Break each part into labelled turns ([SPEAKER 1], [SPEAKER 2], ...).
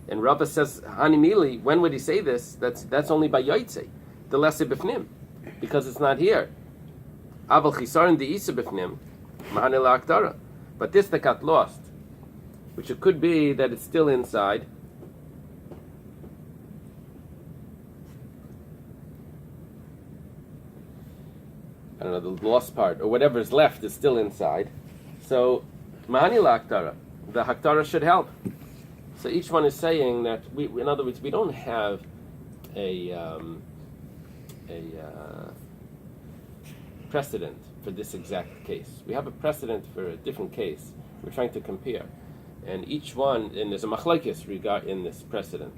[SPEAKER 1] And Rabbi says, Hanimili, when would he say this? That's only by Yaitse, the lesser bifnim, because it's not here. Aval chisaron the isa bifnim, mahane la'aktara. But this that got lost, which it could be that it's still inside. I don't know, the lost part, or whatever is left is still inside. So, mahane la'aktara, the haktara should help. So each one is saying that in other words, we don't have a precedent for this exact case. We have a precedent for a different case. We're trying to compare, and each one, and there's a machlekes regard in this precedent.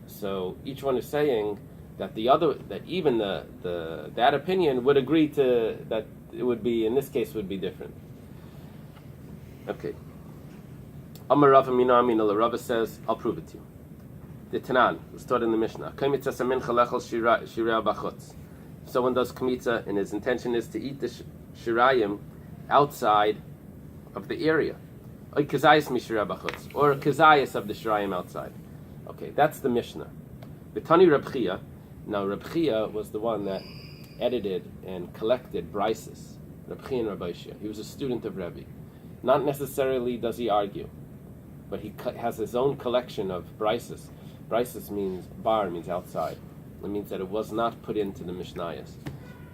[SPEAKER 1] So each one is saying that even that opinion would agree to that it would be in this case would be different. Okay. Amar Rav Amina the Rabbi says, I'll prove it to you. The Tanan was taught in the Mishnah. If someone does kmitza and his intention is to eat the shirayim outside of the area, or a kazayas of the shirayim outside. Okay, that's the Mishnah. B'tani Reb Chia. Now Reb Chia was the one that edited and collected brises. Reb Chia and Rabbi Shia. He was a student of Rabbi. Not necessarily does he argue, but he has his own collection of brises. Brises means means outside. It means that it was not put into the Mishnayos.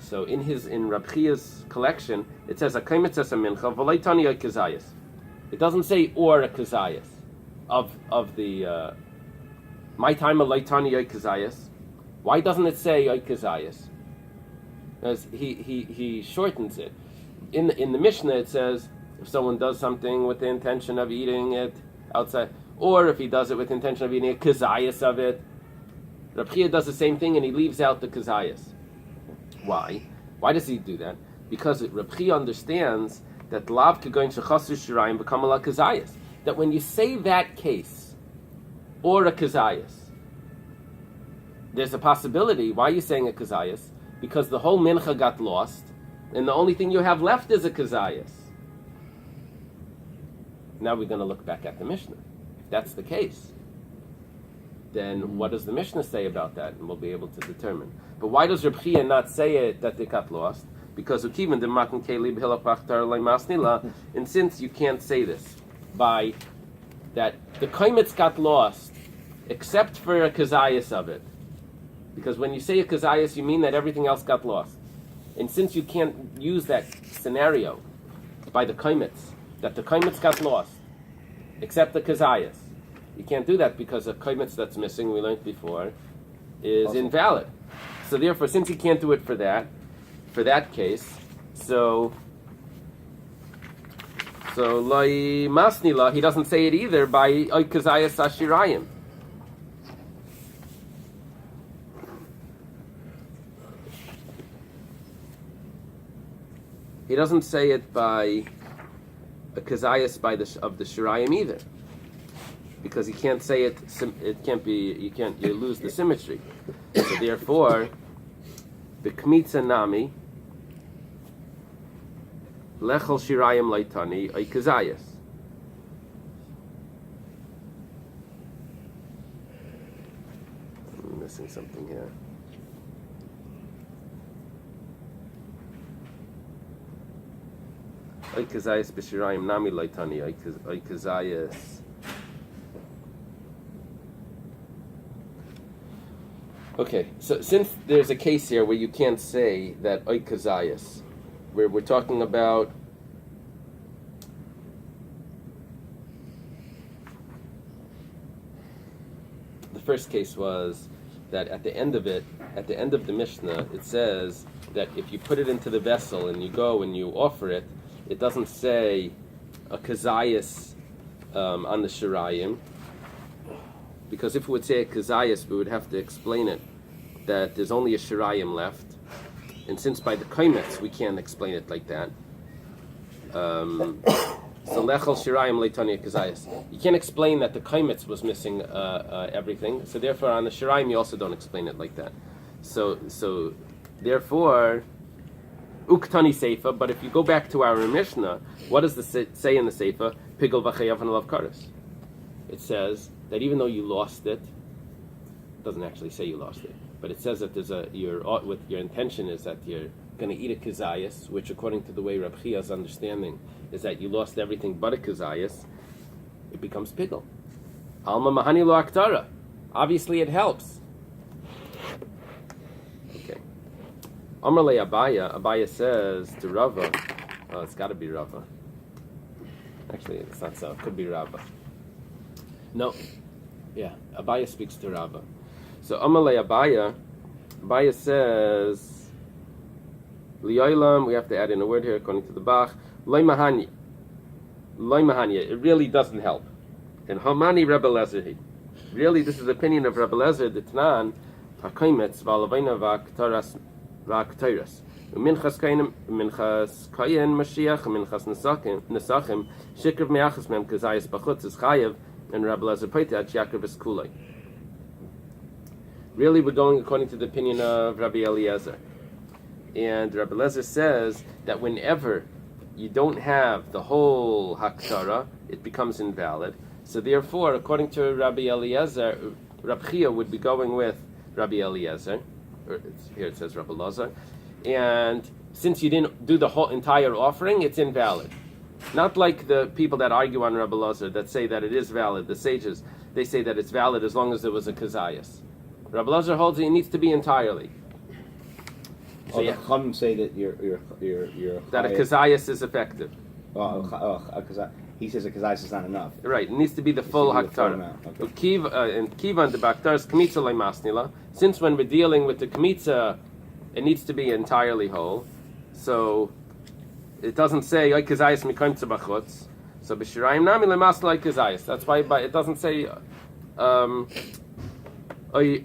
[SPEAKER 1] So in Reb Chia's collection, it says a kaimetzes mincha v'leitani a kazayas. It doesn't say or a kazayas of the my time a leitani a kazayas. Why doesn't it say a kazayas? Because he shortens it. In the Mishnah it says if someone does something with the intention of eating it outside, or if he does it with the intention of eating a kazayas of it. Reb Chia does the same thing and he leaves out the kazayas. Why? Why does he do that? Because Reb Chia understands that lav kegoin shechasru shirayim become a kazayas. That when you say that case, or a kazayas, there's a possibility. Why are you saying a kazayas? Because the whole mincha got lost, and the only thing you have left is a kazayas. Now we're going to look back at the Mishnah. If that's the case, then what does the Mishnah say about that? And we'll be able to determine. But why does Reb Chia not say it that they got lost? Because and since you can't say this by that the kaimetz got lost, except for a kazayas of it, because when you say a kazayas, you mean that everything else got lost. And since you can't use that scenario by the kaimetz, that the kaimetz got lost, except the kazayas, you can't do that because a kaimetz that's missing, we learned before, is invalid. So therefore, since you can't do it for that case, so lai masnila, he doesn't say it either by kazayas ashirayim. He doesn't say it by a kazayas of the shirayim either, because he can't say it. It can't be. You lose the symmetry. So therefore, the kmitza nami lechol shirayim leitani ay kazayas. I'm missing something here. Ay kazayas b'shirayim nami leitani ay kazayas. Okay, so since there's a case here where you can't say that oy kazayas, where we're talking about the first case was that at the end of the Mishnah, it says that if you put it into the vessel and you go and you offer it, it doesn't say a kazayas on the shirayim. Because if we would say a kazayas, we would have to explain it that there's only a shirayim left, and since by the kaimetz we can't explain it like that. So lechol shirayim leitani kazayas. You can't explain that the kaimetz was missing everything. So therefore, on the shirayim you also don't explain it like that. So therefore, uktani seifa. But if you go back to our Mishnah, what does the say in the seifa? Pigel v'chayav and lav kares. It says that even though you lost it doesn't actually say you lost it, but it says that your intention is that you're going to eat a kazayas, which according to the way Rabbi Chia's understanding is that you lost everything but a kazayas, it becomes pigel. Alma mahani lo aktara. Obviously it helps. Okay. Amar le Abaya says to Rava, oh, it's got to be Rava. Actually, it's not so. It could be Rava. No. Yeah, Abaya speaks to Rava. So Amar le Abaya says, Liyolam, we have to add in a word here according to the Bach, Loy mahanya. It really doesn't help. And Hamani Rebbe Lezer. Really, this is the opinion of Rebbe Lezer, the Tanan, HaKoimetz, V'alavayna V'aktoras. Minchas Kayin Mashiach, Minchas Nesachim, Shikr Me'achas Mem, Kazayas Bachutz is Chayev, and Rebbe Lezer Peitat, Yaakov is Kulei. Really, we're going according to the opinion of Rabbi Eliezer. And Rabbi Eliezer says that whenever you don't have the whole Haktara, it becomes invalid. So therefore, according to Rabbi Eliezer, Rabbi Chia would be going with Rabbi Eliezer. Here it says Rabbi Eliezer. And since you didn't do the whole entire offering, it's invalid. Not like the people that argue on Rabbi Eliezer that say that it is valid. The sages, they say that it's valid as long as there was a kazayas. Rabbi Eliezer holds it needs to be entirely.
[SPEAKER 2] So the Chum say that your
[SPEAKER 1] that a kazayas is effective.
[SPEAKER 2] He says a kazayas is not enough.
[SPEAKER 1] Right, it needs to be the full haktara. Okay. And kivan the baktar's kmitza leimasnila. Since when we're dealing with the kmitza, it needs to be entirely whole. So it doesn't say oy kazayas mikaimtza bachutz. So b'shirayim nami leimasnila kazayas. That's why it doesn't say oy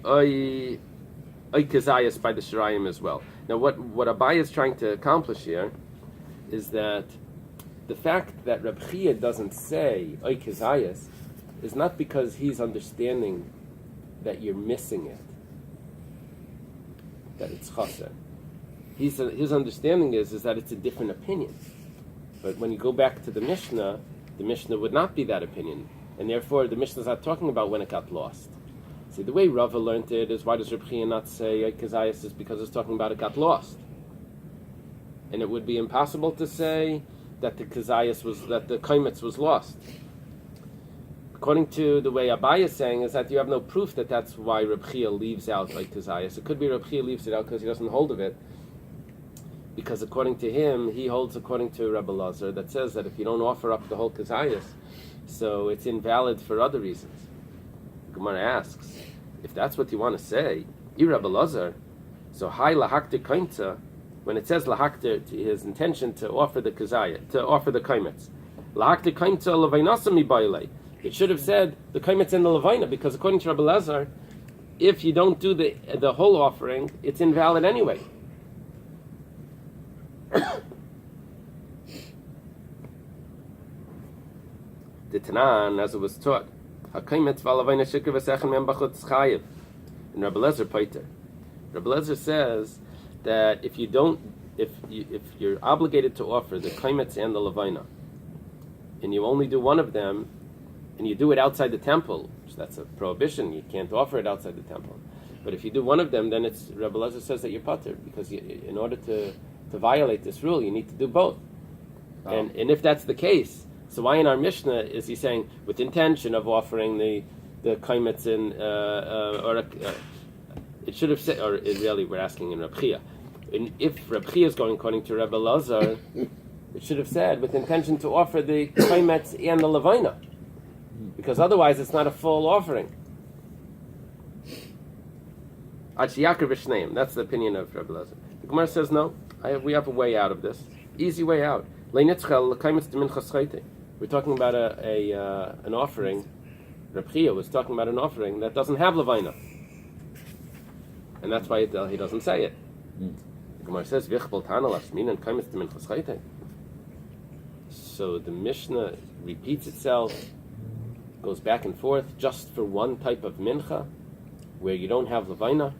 [SPEAKER 1] kazayas by the shirayim as well. Now, what Abai is trying to accomplish here is that the fact that Reb Chia doesn't say oy kazayas is not because he's understanding that you're missing it, that it's chaser. His understanding is that it's a different opinion. But when you go back to the Mishnah would not be that opinion, and therefore the Mishnah is not talking about when it got lost. See, the way Rava learned it is, why does Reb Chia not say kazayas? Is because it's talking about it got lost. And it would be impossible to say that the kazayas that the kaimetz was lost. According to the way Abai is saying, is that you have no proof that that's why Reb Chia leaves out kazayas. It could be Reb Chia leaves it out because he doesn't hold of it. Because according to him, he holds according to Rabbi Eliezer that says that if you don't offer up the whole kazayas, so it's invalid for other reasons. Gemara asks, if that's what you want to say, Rabbi Eliezer, so hai lahakter kaimta, when it says lahakter, his intention to offer the kazaya, to offer the kaimetz, lahakter kaimta levainasa mibayle. It should have said the kaimetz and the levaina, because according to Rabbi Eliezer, if you don't do the whole offering, it's invalid anyway. The Tanan, as it was taught, and Rabbi Eliezer Paiter. Rabbi Eliezer says that if you're obligated to offer the kaimetz and the levaina, and you only do one of them, and you do it outside the temple, which that's a prohibition, you can't offer it outside the temple. But if you do one of them, then Rabbi Eliezer says that you're pater, because in order to violate this rule, you need to do both. Oh. And if that's the case, so why in our Mishnah is he saying with intention of offering the kaimetz it should have said, or really we're asking in Reb Chia. And if Reb Chia is going according to Rabbi Eliezer, it should have said with intention to offer the kaimetz and the levaina, because otherwise it's not a full offering. That's the opinion of Rabbi Eliezer. The Gemara says no. We have a way out of this. Easy way out. We're talking about an offering. Reb Chia was talking about an offering that doesn't have levaina, and that's why he doesn't say it. The Gemara says, so the Mishnah repeats itself, goes back and forth just for one type of mincha, where you don't have levaina.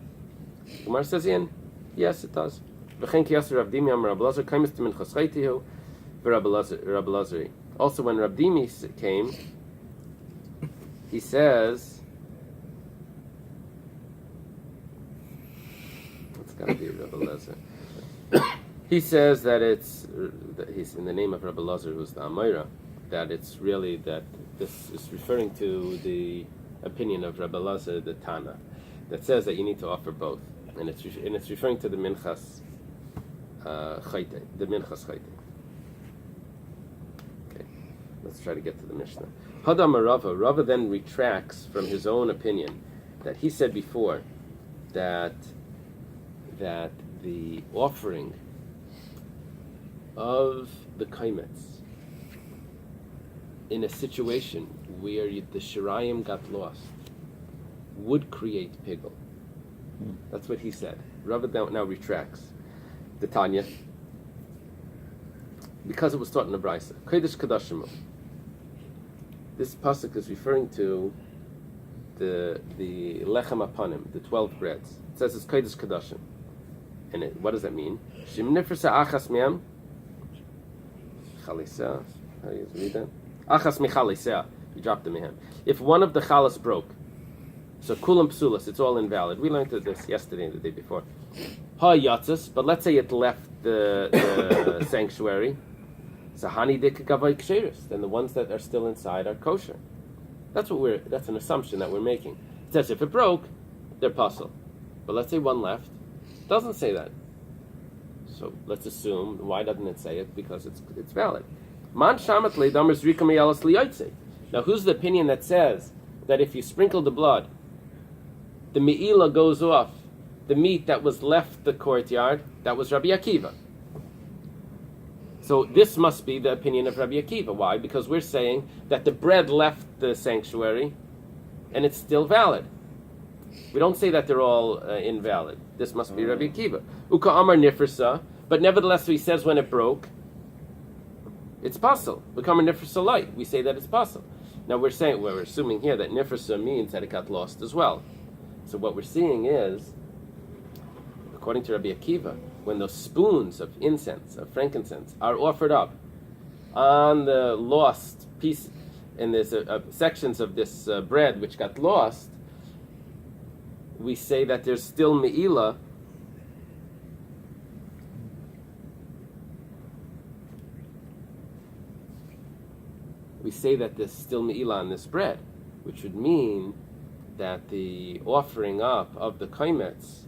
[SPEAKER 1] The Gemara says, yes, it does. Also, when Rabdimi came, he says, it's got to be Rabbi Lezer. He says that he's in the name of Rabbi Lezer, who's the Amoira, that it's really that this is referring to the opinion of Rabbi Lezer, the Tana, that says that you need to offer both, and it's referring to the Menachos Chayte, the Menachos Chayte. Okay, let's try to get to the Mishnah. Hadam Rava then retracts from his own opinion that he said before that the offering of the kaimetz in a situation where the shirayim got lost would create pigul. That's what he said. Rava now retracts the Tanya because it was taught in the Brisa. Kodesh Kadashimu. This pasuk is referring to the lechem apanim, the 12 breads. It says it's Kodesh Kadashim. And what does that mean? Shim nifrasa achas me'am chalisa. How do you read that? Achas mechalisa. You dropped the mehem. If one of the chalas broke, so kulam psulas, it's all invalid. We learned this yesterday and the day before. Ha yatzas, but let's say it left the sanctuary. Sahani dik gavai ksheris. Then the ones that are still inside are kosher. That's an assumption that we're making. It says if it broke, they're puzzle. But let's say one left. It doesn't say that. So let's assume, why doesn't it say it? Because it's valid. Man shamat le damar zrika miyalas liyotze. Now who's the opinion that says that if you sprinkle the blood, the me'ila goes off, the meat that was left the courtyard, that was Rabbi Akiva. So this must be the opinion of Rabbi Akiva. Why? Because we're saying that the bread left the sanctuary and it's still valid. We don't say that they're all invalid. This must be Rabbi Akiva. Uka Amar Nifrsa, but nevertheless he says when it broke, it's possible. Uka Amar Nifrsa light. We say that it's possible. Now we're assuming here that Nifrsa means that it got lost as well. So what we're seeing is, according to Rabbi Akiva, when those spoons of incense, of frankincense, are offered up on the lost piece, and there's sections of this bread which got lost, we say that there's still me'ila. We say that there's still me'ila on this bread, which would mean that the offering up of the kaimetz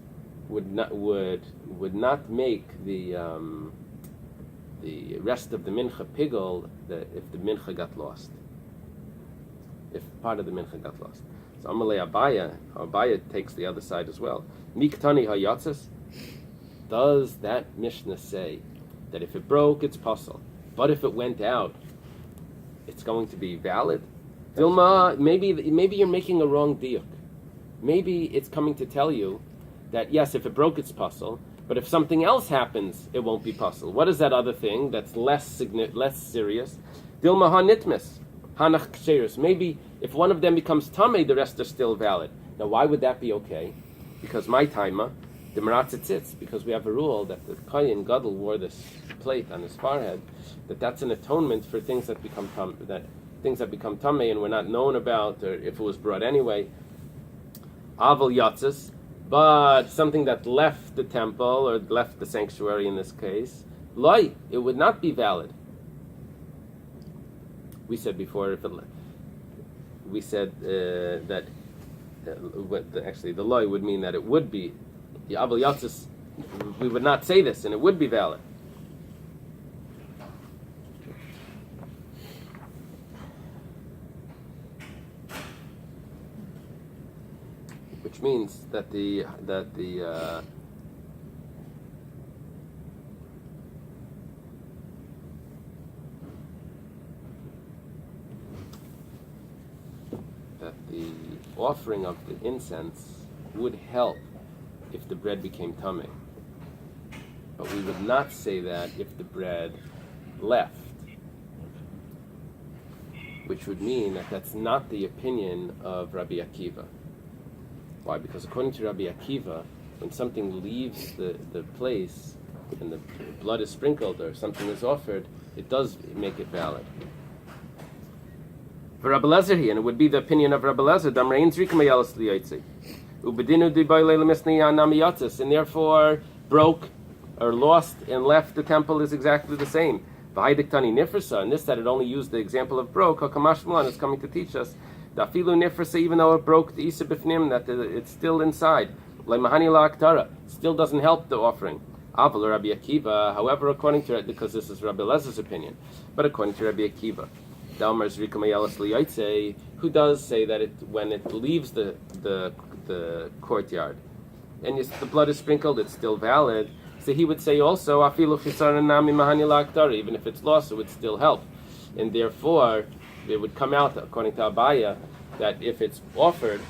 [SPEAKER 1] would not make the rest of the mincha pigul if the mincha got lost, if part of the mincha got lost. So Amalei Abaya takes the other side as well. Miktani hayatzis. Does that Mishnah say that if it broke, it's pasul, but if it went out, it's going to be valid? Dilma, maybe you're making a wrong diuk. Maybe it's coming to tell you that yes, if it broke, it's pasul, but if something else happens, it won't be pasul. What is that other thing that's less serious? Dilma hanitmis, hanach ksheris. Maybe if one of them becomes tamei, the rest are still valid. Now, why would that be okay? Because my taima, the meratzitzitz, because we have a rule that the Kohen Gadol wore this plate on his forehead, that's an atonement for things that become tamei and were not known about, or if it was brought anyway. Aval yatzis, but something that left the temple or left the sanctuary in this case, loy, it would not be valid. We said before, we said that actually the loy would mean that it would be the aval yatzis. We would not say this, and it would be valid. Which means that the offering of the incense would help if the bread became tamei. But we would not say that if the bread left, which would mean that that's not the opinion of Rabbi Akiva. Why? Because according to Rabbi Akiva, when something leaves the place and the blood is sprinkled or something is offered, it does make it valid. For Rabbi Lezer here, and it would be the opinion of Rabbi Lezer, Damrein Zrika Mayalas Liyotzi. Ubedinu Dibayle Lemisni Namiyatis, and therefore broke or lost and left the temple is exactly the same. V'haidiktani nifrasa, and this that it only used the example of broke, Hakamash Mulan is coming to teach us. Dafilu nifrasa, even though it broke the Isa Bifnim, that it's still inside. Leimahani la'aktara, still doesn't help the offering. Aval Rabbi Akiva, however, according to it, because this is Rabbi Lezer's opinion, but according to Rabbi Akiva, Dalmar Zrika Mayalas Liyotze, who does say that when it leaves the courtyard and the blood is sprinkled, it's still valid. So he would say also, Afilu Chisaran Nami Mahani la'aktara, even if it's lost, it would still help. And therefore, it would come out, according to Abaya, that if it's offered,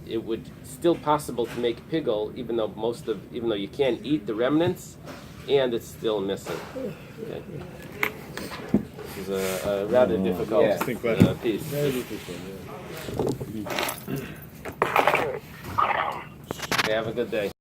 [SPEAKER 1] it would still possible to make pigul, even though you can't eat the remnants, and it's still missing. Okay. This is a rather difficult piece.
[SPEAKER 3] Very difficult. Yeah.
[SPEAKER 1] Okay, have a good day.